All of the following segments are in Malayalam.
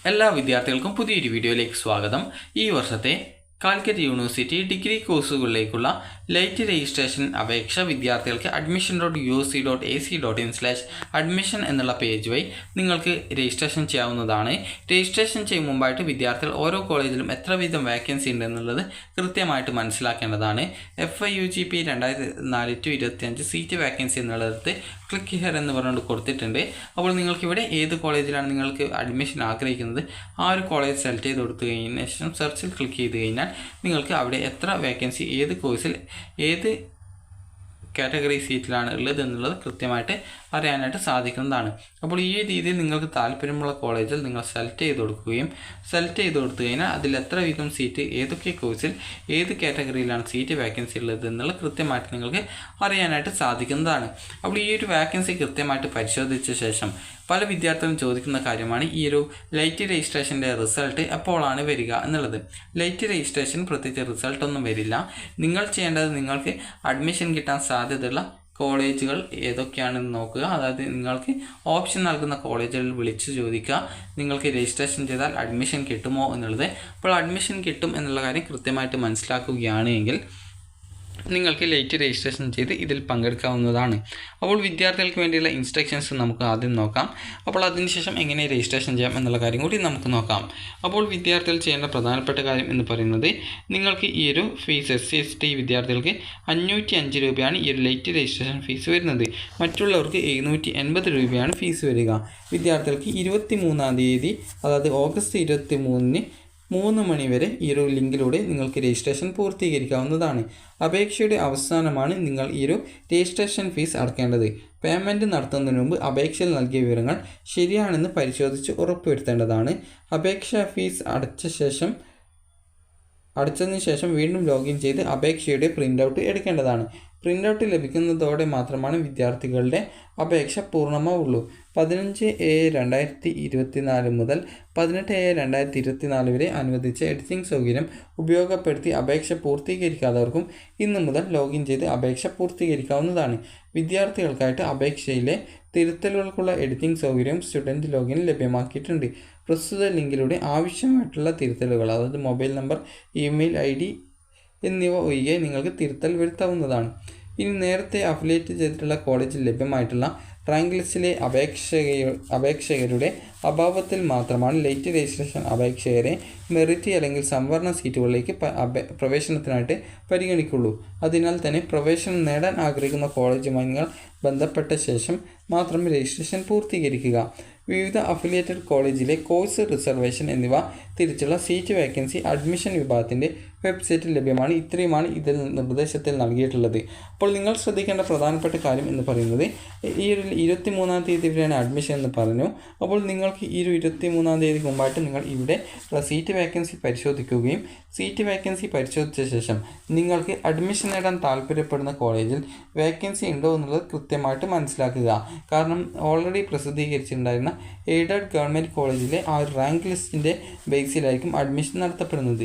എല്ലാ വിദ്യാർത്ഥികൾക്കും പുതിയൊരു വീഡിയോയിലേക്ക് സ്വാഗതം. ഈ വർഷത്തെ കാലിക്കറ്റ് യൂണിവേഴ്സിറ്റി ഡിഗ്രി കോഴ്സുകളിലേക്കുള്ള ലൈറ്റ് രജിസ്ട്രേഷൻ അപേക്ഷ വിദ്യാർത്ഥികൾക്ക് admission.uc.ac.in/admission എന്നുള്ള പേജ് വഴി നിങ്ങൾക്ക് രജിസ്ട്രേഷൻ ചെയ്യാവുന്നതാണ്. രജിസ്ട്രേഷൻ ചെയ്യും മുമ്പായിട്ട് വിദ്യാർത്ഥികൾ ഓരോ കോളേജിലും എത്ര വീതം വേക്കൻസി ഉണ്ടെന്നുള്ളത് കൃത്യമായിട്ട് മനസ്സിലാക്കേണ്ടതാണ്. FIUGP 2024-25 സീറ്റ് വേക്കൻസി എന്നുള്ളത് ക്ലിക്ക് ഹിയർ എന്ന് പറഞ്ഞുകൊണ്ട് കൊടുത്തിട്ടുണ്ട്. അപ്പോൾ നിങ്ങൾക്കിവിടെ ഏത് കോളേജിലാണ് നിങ്ങൾക്ക് അഡ്മിഷൻ ആഗ്രഹിക്കുന്നത് ആ ഒരു കോളേജ് സെലക്ട് ചെയ്ത് കൊടുത്തു കഴിഞ്ഞതിന് ശേഷം സെർച്ചിൽ ക്ലിക്ക് ചെയ്ത് കഴിഞ്ഞാൽ നിങ്ങൾക്ക് അവിടെ എത്ര വേക്കൻസി ഏത് കോഴ്സിൽ ഏത് കാറ്റഗറി സീറ്റിലാണ് ഉള്ളത് എന്നുള്ളത് കൃത്യമായിട്ട് അറിയാനായിട്ട് സാധിക്കുന്നതാണ്. അപ്പോൾ ഈ രീതിയിൽ നിങ്ങൾക്ക് താല്പര്യമുള്ള കോളേജിൽ നിങ്ങൾ സെലക്ട് ചെയ്ത് കൊടുത്തു കഴിഞ്ഞാൽ അതിൽ എത്ര വീതം സീറ്റ് ഏതൊക്കെ കോഴ്സിൽ ഏത് കാറ്റഗറിയിലാണ് സീറ്റ് വേക്കൻസി ഉള്ളത് എന്നുള്ളത് കൃത്യമായിട്ട് നിങ്ങൾക്ക് അറിയാനായിട്ട് സാധിക്കുന്നതാണ്. അപ്പോൾ ഈ ഒരു വേക്കൻസി കൃത്യമായിട്ട് പരിശോധിച്ച ശേഷം പല വിദ്യാർത്ഥികളും ചോദിക്കുന്ന കാര്യമാണ് ഈ ഒരു ലൈറ്റ് രജിസ്ട്രേഷൻ്റെ റിസൾട്ട് എപ്പോഴാണ് വരിക എന്നുള്ളത്. ലൈറ്റ് രജിസ്ട്രേഷൻ പ്രത്യേകിച്ച് റിസൾട്ടൊന്നും വരില്ല. നിങ്ങൾ ചെയ്യേണ്ടത് നിങ്ങൾക്ക് അഡ്മിഷൻ കിട്ടാൻ സാധ്യതയുള്ള കോളേജുകൾ ഏതൊക്കെയാണെന്ന് നോക്കുക. അതായത് നിങ്ങൾക്ക് ഓപ്ഷൻ നൽകുന്ന കോളേജുകളിൽ വിളിച്ച് ചോദിക്കുക നിങ്ങൾക്ക് രജിസ്ട്രേഷൻ ചെയ്താൽ അഡ്മിഷൻ കിട്ടുമോ എന്നുള്ളത്. അപ്പോൾ അഡ്മിഷൻ കിട്ടും എന്നുള്ള കാര്യം കൃത്യമായിട്ട് മനസ്സിലാക്കുകയാണ് എങ്കിൽ നിങ്ങൾക്ക് ലൈറ്റ് രജിസ്ട്രേഷൻ ചെയ്ത് ഇതിൽ പങ്കെടുക്കാവുന്നതാണ്. അപ്പോൾ വിദ്യാർത്ഥികൾക്ക് വേണ്ടിയുള്ള ഇൻസ്ട്രക്ഷൻസ് നമുക്ക് ആദ്യം നോക്കാം. അപ്പോൾ അതിനുശേഷം എങ്ങനെ രജിസ്ട്രേഷൻ ചെയ്യാം എന്നുള്ള കാര്യം കൂടി നമുക്ക് നോക്കാം. അപ്പോൾ വിദ്യാർത്ഥികൾ ചെയ്യേണ്ട പ്രധാനപ്പെട്ട കാര്യം എന്ന് പറയുന്നത് നിങ്ങൾക്ക് ഈ ഒരു ഫീസ് SC/ST വിദ്യാർത്ഥികൾക്ക് 505 രൂപയാണ് ഈ ഒരു ലൈറ്റ് രജിസ്ട്രേഷൻ ഫീസ് വരുന്നത്. മറ്റുള്ളവർക്ക് 780 രൂപയാണ് ഫീസ് വരിക. വിദ്യാർത്ഥികൾക്ക് 23-ാം തീയതി അതായത് ഓഗസ്റ്റ് 23-ന് 3 മണി വരെ ഈ ഒരു ലിങ്കിലൂടെ നിങ്ങൾക്ക് രജിസ്ട്രേഷൻ പൂർത്തീകരിക്കാവുന്നതാണ്. അപേക്ഷയുടെ അവസാനമാണ് നിങ്ങൾ ഈ ഒരു രജിസ്ട്രേഷൻ ഫീസ് അടയ്ക്കേണ്ടത്. പേയ്മെൻറ്റ് നടത്തുന്നതിന് മുമ്പ് അപേക്ഷയിൽ നൽകിയ വിവരങ്ങൾ ശരിയാണെന്ന് പരിശോധിച്ച് ഉറപ്പുവരുത്തേണ്ടതാണ്. അപേക്ഷാ ഫീസ് അടച്ചതിന് ശേഷം വീണ്ടും ലോഗിൻ ചെയ്ത് അപേക്ഷയുടെ പ്രിൻ്റ് എടുക്കേണ്ടതാണ്. പ്രിൻ്റ് ലഭിക്കുന്നതോടെ മാത്രമാണ് വിദ്യാർത്ഥികളുടെ അപേക്ഷ പൂർണ്ണമാവുള്ളൂ. 15/7/2024 മുതൽ 18/7/2024 വരെ അനുവദിച്ച എഡിറ്റിംഗ് സൗകര്യം ഉപയോഗപ്പെടുത്തി അപേക്ഷ പൂർത്തീകരിക്കാത്തവർക്കും ഇന്നു മുതൽ ലോഗിൻ ചെയ്ത് അപേക്ഷ പൂർത്തീകരിക്കാവുന്നതാണ്. വിദ്യാർത്ഥികൾക്കായിട്ട് അപേക്ഷയിലെ തിരുത്തലുകൾക്കുള്ള എഡിറ്റിംഗ് സൗകര്യം സ്റ്റുഡൻറ്റ് ലോഗിൻ ലഭ്യമാക്കിയിട്ടുണ്ട്. പ്രസ്തുത ലിങ്കിലൂടെ ആവശ്യമായിട്ടുള്ള തിരുത്തലുകൾ അതായത് മൊബൈൽ നമ്പർ, ഇമെയിൽ ID എന്നിവ ഒഴികെ നിങ്ങൾക്ക് തിരുത്തൽ വരുത്താവുന്നതാണ്. ഇനി നേരത്തെ അഫിലിയേറ്റ് ചെയ്തിട്ടുള്ള കോളേജിൽ ലഭ്യമായിട്ടുള്ള റാങ്ക് ലിസ്റ്റിലെ അപേക്ഷകരുടെ അഭാവത്തിൽ മാത്രമാണ് ലൈറ്റ് രജിസ്ട്രേഷൻ അപേക്ഷകരെ മെറിറ്റ് അല്ലെങ്കിൽ സംവരണ സീറ്റുകളിലേക്ക് പ്രവേശനത്തിനായിട്ട് പരിഗണിക്കുള്ളൂ. അതിനാൽ തന്നെ പ്രവേശനം നേടാൻ ആഗ്രഹിക്കുന്ന കോളേജുമായി നിങ്ങൾ ബന്ധപ്പെട്ട ശേഷം മാത്രം രജിസ്ട്രേഷൻ പൂർത്തീകരിക്കുക. വിവിധ അഫിലിയേറ്റഡ് കോളേജിലെ കോഴ്സ് റിസർവേഷൻ എന്നിവ തിരിച്ചുള്ള സീറ്റ് വേക്കൻസി അഡ്മിഷൻ വിഭാഗത്തിൻ്റെ വെബ്സൈറ്റിൽ ലഭ്യമാണ്. ഇത്രയുമാണ് ഇതിൽ നിർദ്ദേശത്തിൽ നൽകിയിട്ടുള്ളത്. അപ്പോൾ നിങ്ങൾ ശ്രദ്ധിക്കേണ്ട പ്രധാനപ്പെട്ട കാര്യം എന്ന് പറയുന്നത് ഈ ഒരു 23-ാം തീയതി വരെയാണ് അഡ്മിഷൻ എന്ന് പറഞ്ഞു. അപ്പോൾ നിങ്ങൾക്ക് ഈ ഒരു 23-ാം തീയതിക്ക് മുമ്പായിട്ട് നിങ്ങൾ ഇവിടെ സീറ്റ് വേക്കൻസി പരിശോധിക്കുകയും സീറ്റ് വേക്കൻസി പരിശോധിച്ച ശേഷം നിങ്ങൾക്ക് അഡ്മിഷൻ നേടാൻ താല്പര്യപ്പെടുന്ന കോളേജിൽ വേക്കൻസി ഉണ്ടോ എന്നുള്ളത് കൃത്യമായിട്ട് മനസ്സിലാക്കുക. കാരണം ഓൾറെഡി പ്രസിദ്ധീകരിച്ചിട്ടുണ്ടായിരുന്ന എയ്ഡഡ് ഗവൺമെൻറ് കോളേജിലെ ആ ഒരു റാങ്ക് ലിസ്റ്റിൻ്റെ ബേസിലായിരിക്കും അഡ്മിഷൻ നടത്തപ്പെടുന്നത്.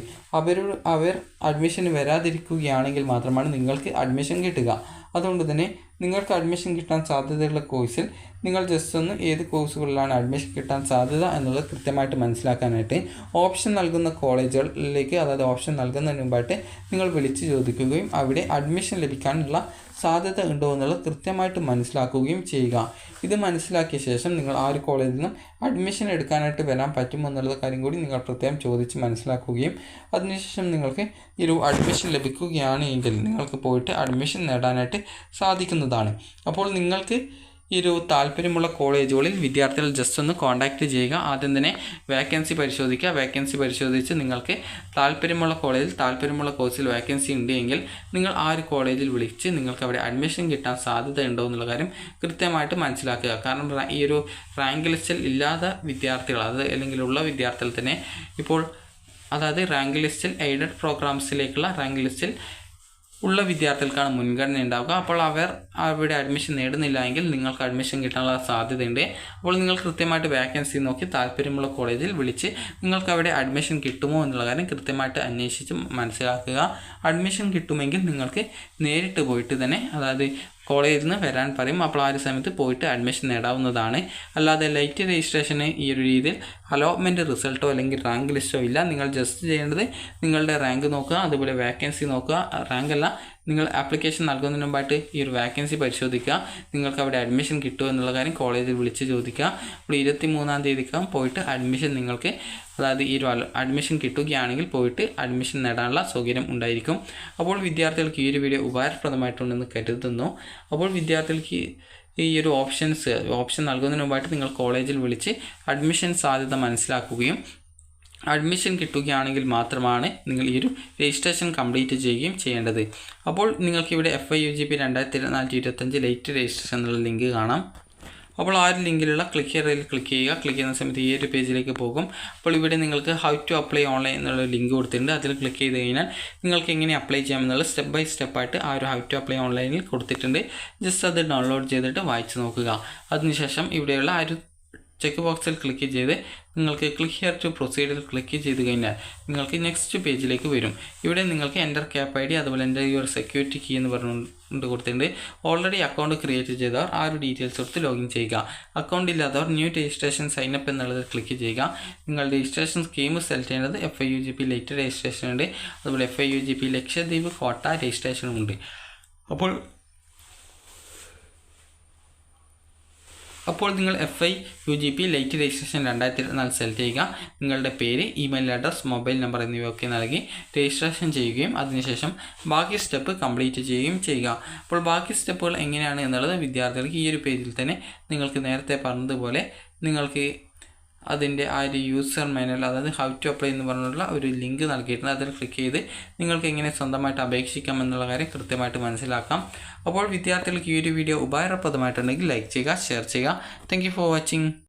അവർ അഡ്മിഷൻ വരാതിരിക്കുകയാണെങ്കിൽ മാത്രമാണ് നിങ്ങൾക്ക് അഡ്മിഷൻ കിട്ടുക. അതുകൊണ്ട് തന്നെ നിങ്ങൾക്ക് അഡ്മിഷൻ കിട്ടാൻ സാധ്യതയുള്ള കോഴ്സിൽ നിങ്ങൾ ജസ്റ്റ് ഒന്ന് ഏത് കോഴ്സുകളിലാണ് അഡ്മിഷൻ കിട്ടാൻ സാധ്യത എന്നുള്ളത് കൃത്യമായിട്ട് മനസ്സിലാക്കാനായിട്ട് ഓപ്ഷൻ നൽകുന്ന കോളേജുകളിലേക്ക് അതായത് ഓപ്ഷൻ നൽകുന്നതിന് മുമ്പായിട്ട് നിങ്ങൾ വിളിച്ച് ചോദിക്കുകയും അവിടെ അഡ്മിഷൻ ലഭിക്കാനുള്ള സാധ്യത ഉണ്ടോ എന്നുള്ളത് കൃത്യമായിട്ട് മനസ്സിലാക്കുകയും ചെയ്യുക. ഇത് മനസ്സിലാക്കിയ ശേഷം നിങ്ങൾ ആ ഒരു കോളേജിൽ നിന്നും അഡ്മിഷൻ എടുക്കാനായിട്ട് വരാൻ പറ്റുമോ എന്നുള്ള കാര്യം കൂടി നിങ്ങൾ പ്രത്യേകം ചോദിച്ച് മനസ്സിലാക്കുകയും അതിനുശേഷം നിങ്ങൾക്ക് ഈ ഒരു അഡ്മിഷൻ ലഭിക്കുകയാണ് എങ്കിൽ നിങ്ങൾക്ക് പോയിട്ട് അഡ്മിഷൻ നേടാനായിട്ട് സാധിക്കുന്നതാണ്. അപ്പോൾ നിങ്ങൾക്ക് ഈ ഒരു താല്പര്യമുള്ള കോളേജുകളിൽ വിദ്യാർത്ഥികൾ ജസ്റ്റ് ഒന്ന് കോൺടാക്റ്റ് ചെയ്യുക. ആദ്യം തന്നെ വേക്കൻസി പരിശോധിക്കുക. വേക്കൻസി പരിശോധിച്ച് നിങ്ങൾക്ക് താല്പര്യമുള്ള കോളേജിൽ താല്പര്യമുള്ള കോഴ്സിൽ വേക്കൻസി ഉണ്ട് എങ്കിൽ നിങ്ങൾ ആ ഒരു കോളേജിൽ വിളിച്ച് നിങ്ങൾക്ക് അവിടെ അഡ്മിഷൻ കിട്ടാൻ സാധ്യത ഉണ്ടോ എന്നുള്ള കാര്യം കൃത്യമായിട്ട് മനസ്സിലാക്കുക. കാരണം ഈ ഒരു റാങ്ക് ലിസ്റ്റിൽ ഇല്ലാത്ത വിദ്യാർത്ഥികൾ അല്ലെങ്കിൽ ഉള്ള വിദ്യാർത്ഥികൾ തന്നെ ഇപ്പോൾ അതായത് റാങ്ക് ലിസ്റ്റിൽ എയ്ഡഡ് പ്രോഗ്രാംസിലേക്കുള്ള റാങ്ക് ലിസ്റ്റിൽ ഉള്ള വിദ്യാർത്ഥികൾക്കാണ് മുൻഗണന ഉണ്ടാവുക. അപ്പോൾ അവർ അവിടെ അഡ്മിഷൻ നേടുന്നില്ല എങ്കിൽ നിങ്ങൾക്ക് അഡ്മിഷൻ കിട്ടാനുള്ള സാധ്യതയുണ്ട്. അപ്പോൾ നിങ്ങൾ കൃത്യമായിട്ട് വേക്കൻസി നോക്കി താല്പര്യമുള്ള കോളേജിൽ വിളിച്ച് നിങ്ങൾക്ക് അവിടെ അഡ്മിഷൻ കിട്ടുമോ എന്നുള്ള കാര്യം കൃത്യമായിട്ട് അന്വേഷിച്ച് മനസ്സിലാക്കുക. അഡ്മിഷൻ കിട്ടുമെങ്കിൽ നിങ്ങൾക്ക് നേരിട്ട് പോയിട്ട് തന്നെ അതായത് കോളേജിൽ നിന്ന് വരാൻ പറയും. അപ്പോൾ ആ ഒരു സമയത്ത് പോയിട്ട് അഡ്മിഷൻ നേടാവുന്നതാണ്. അല്ലാതെ ലൈറ്റ് രജിസ്ട്രേഷന് ഈ ഒരു രീതിയിൽ അലോട്ട്മെൻറ്റ് റിസൾട്ടോ അല്ലെങ്കിൽ റാങ്ക് ലിസ്റ്റോ ഇല്ല. നിങ്ങൾ ജസ്റ്റ് ചെയ്യേണ്ടത് നിങ്ങളുടെ റാങ്ക് നോക്കുക, അതുപോലെ വേക്കൻസി നോക്കുക. റാങ്കല്ല, നിങ്ങൾ ആപ്ലിക്കേഷൻ നൽകുന്നതിന് മുമ്പായിട്ട് ഈ ഒരു വേക്കൻസി പരിശോധിക്കുക. നിങ്ങൾക്ക് അവിടെ അഡ്മിഷൻ കിട്ടുമോ എന്നുള്ള കാര്യം കോളേജിൽ വിളിച്ച് ചോദിക്കുക. അപ്പോൾ 23-ാം തീയതിക്കകം പോയിട്ട് അഡ്മിഷൻ നിങ്ങൾക്ക്, അതായത് ഈ ഒരു അഡ്മിഷൻ കിട്ടുകയാണെങ്കിൽ പോയിട്ട് അഡ്മിഷൻ നേടാനുള്ള സൗകര്യം ഉണ്ടായിരിക്കും. അപ്പോൾ വിദ്യാർത്ഥികൾക്ക് ഈ ഒരു വീഡിയോ ഉപകാരപ്രദമായിട്ടുണ്ടെന്ന് കരുതുന്നു. അപ്പോൾ വിദ്യാർത്ഥികൾക്ക് ഈ ഒരു ഓപ്ഷൻ നൽകുന്നതിന് മുമ്പായിട്ട് നിങ്ങൾ കോളേജിൽ വിളിച്ച് അഡ്മിഷൻ സാധ്യത മനസ്സിലാക്കുകയും അഡ്മിഷൻ കിട്ടുകയാണെങ്കിൽ മാത്രമാണ് നിങ്ങൾ ഈ ഒരു രജിസ്ട്രേഷൻ കംപ്ലീറ്റ് ചെയ്യുകയും ചെയ്യേണ്ടത്. അപ്പോൾ നിങ്ങൾക്കിവിടെ FIUGP 2024-25 ലൈറ്റ് രജിസ്ട്രേഷൻ എന്നുള്ള ലിങ്ക് കാണാം. അപ്പോൾ ആ ഒരു ലിങ്കിലുള്ള ക്ലിക്ക് ചെയ്യുക. ക്ലിക്ക് ചെയ്യുന്ന സമയത്ത് ഈ ഒരു പേജിലേക്ക് പോകും. അപ്പോൾ ഇവിടെ നിങ്ങൾക്ക് ഹൗ ടു അപ്ലൈ ഓൺലൈൻ എന്നുള്ള ലിങ്ക് കൊടുത്തിട്ടുണ്ട്. അതിൽ ക്ലിക്ക് ചെയ്ത് കഴിഞ്ഞാൽ നിങ്ങൾക്ക് എങ്ങനെ അപ്ലൈ ചെയ്യാമെന്നുള്ള സ്റ്റെപ്പ് ബൈ സ്റ്റെപ്പായിട്ട് ആ ഒരു ഹൗ ടു അപ്ലൈ ഓൺലൈനിൽ കൊടുത്തിട്ടുണ്ട്. ജസ്റ്റ് അത് ഡൗൺലോഡ് ചെയ്തിട്ട് വായിച്ച് നോക്കുക. അതിനുശേഷം ഇവിടെയുള്ള ആ ഒരു ചെക്ക് ബോക്സിൽ ക്ലിക്ക് ചെയ്ത് നിങ്ങൾക്ക് ക്ലിക്ക് ഹിയർ ടു പ്രൊസീഡിൽ ക്ലിക്ക് ചെയ്ത് കഴിഞ്ഞാൽ നിങ്ങൾക്ക് നെക്സ്റ്റ് പേജിലേക്ക് വരും. ഇവിടെ നിങ്ങൾക്ക് എൻ്റർ ക്യാപ് ID, അതുപോലെ എൻ്റെ യുവർ സെക്യൂരിറ്റി കീ എന്ന് പറഞ്ഞുകൊണ്ട് കൊടുത്തിട്ടുണ്ട്. ഓൾറെഡി അക്കൗണ്ട് ക്രിയേറ്റ് ചെയ്തവർ ആ ഒരു ഡീറ്റെയിൽസ് കൊടുത്ത് ലോഗിൻ ചെയ്യുക. അക്കൗണ്ട് ഇല്ലാത്തവർ ന്യൂ രജിസ്ട്രേഷൻ സൈനപ്പ് എന്നുള്ളത് ക്ലിക്ക് ചെയ്യുക. നിങ്ങൾ രജിസ്ട്രേഷൻ സ്കീം സെലക്ട് ചെയ്യേണ്ടത് FIUGP ലൈറ്റ് രജിസ്ട്രേഷൻ ഉണ്ട്, അതുപോലെ FIUGP ലക്ഷദ്വീപ് കോട്ട രജിസ്ട്രേഷനും ഉണ്ട്. അപ്പോൾ നിങ്ങൾ FIUGP ലൈറ്റ് രജിസ്ട്രേഷൻ 2024 സെലക്ട് ചെയ്യുക. നിങ്ങളുടെ പേര്, ഇമെയിൽ അഡ്രസ്, മൊബൈൽ നമ്പർ എന്നിവയൊക്കെ നൽകി രജിസ്ട്രേഷൻ ചെയ്യുകയും അതിനുശേഷം ബാക്കി സ്റ്റെപ്പ് കംപ്ലീറ്റ് ചെയ്യുകയും ചെയ്യുക. അപ്പോൾ ബാക്കി സ്റ്റെപ്പുകൾ എങ്ങനെയാണ് എന്നുള്ളത് വിദ്യാർത്ഥികൾക്ക് ഈ ഒരു പേജിൽ തന്നെ നിങ്ങൾക്ക് നേരത്തെ പറഞ്ഞതുപോലെ നിങ്ങൾക്ക് അതിൻ്റെ ആ ഒരു യൂസർ മാനുവൽ, അതായത് ഹൗ ടു അപ്ലൈ എന്ന് പറഞ്ഞുള്ള ഒരു ലിങ്ക് നൽകിയിട്ടുണ്ട്. അതിൽ ക്ലിക്ക് ചെയ്ത് നിങ്ങൾക്ക് എങ്ങനെ സ്വന്തമായിട്ട് അപേക്ഷിക്കാം എന്നുള്ള കാര്യം കൃത്യമായിട്ട് മനസ്സിലാക്കാം. അപ്പോൾ വിദ്യാർത്ഥികൾക്ക് ഈ ഒരു വീഡിയോ ഉപകാരപ്രദമായിട്ടുണ്ടെങ്കിൽ ലൈക്ക് ചെയ്യുക, ഷെയർ ചെയ്യുക. Thank you for watching.